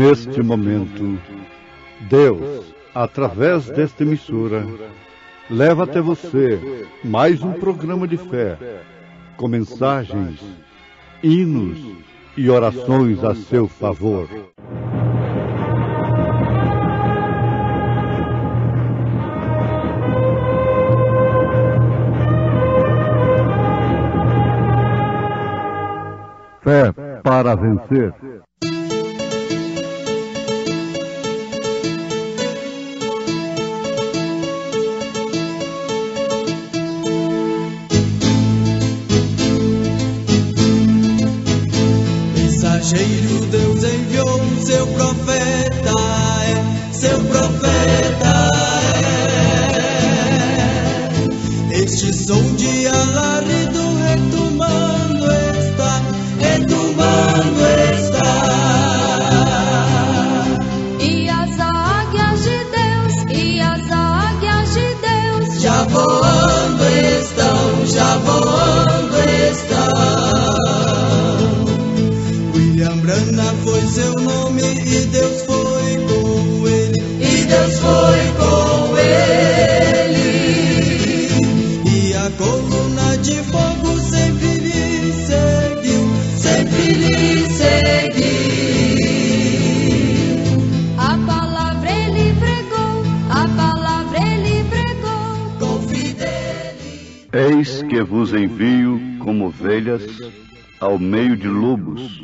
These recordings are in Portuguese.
Neste momento, Deus, através desta emissora, leva até você mais um programa de fé, com mensagens, hinos e orações a seu favor. Fé para vencer. Mensageiro, Deus enviou seu profeta, seu profeta é. Este som de alarido retumando está, retumando está. E as águias de Deus, e as águias de Deus Já voando estão, já voando estão. William Branham foi seu nome e Deus foi com ele, e Deus foi com ele. E a coluna de fogo sempre lhe seguiu, sempre lhe seguiu. A palavra ele pregou, a palavra ele pregou. Com fidelidade. Eis que vos envio como ovelhas ao meio de lobos.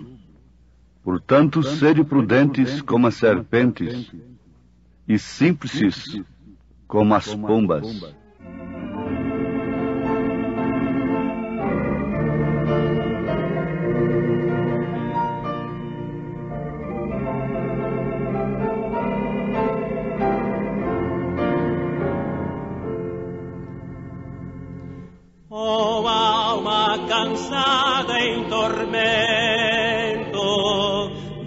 Portanto, sede prudentes como as serpentes e simples como as pombas. Oh alma cansada em tormento,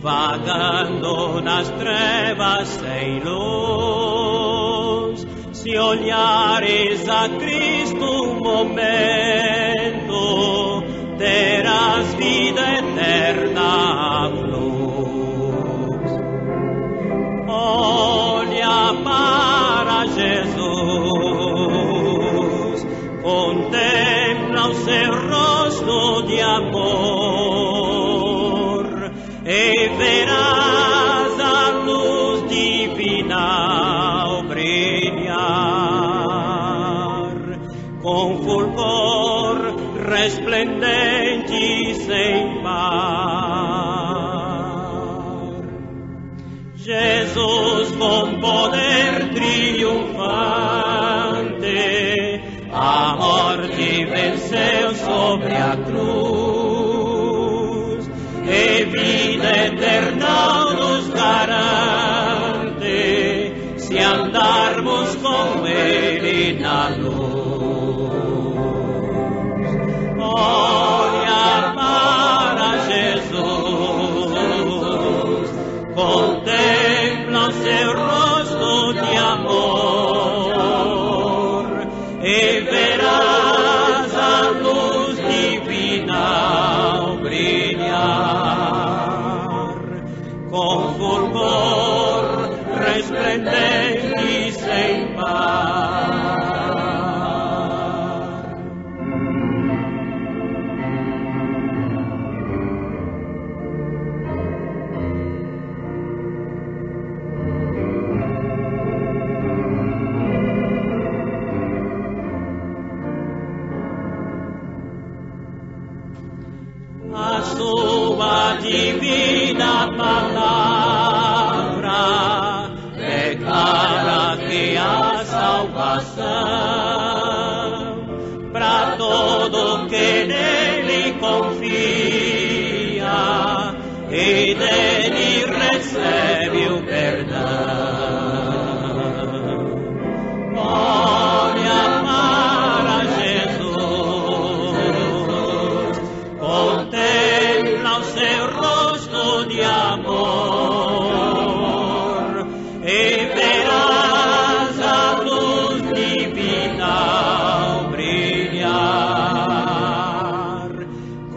vagando nas trevas sem luz, se olhares a Cristo um momento, terás vida eterna à luz. Olha para Jesus, contempla o seu rosto de amor e verás a luz divina brilhar com fulgor resplendente sem par. Jesus com poder triunfante a morte venceu sobre a cruz e vida eterna nos garante se andarmos com ele na luz. Olha para Jesus, contempla o seu rosto de amor e verás a luz divina brilhar com fulgor resplendente sem par. A sua divina palavra declara que há salvação para todo que nele confia e dele recebe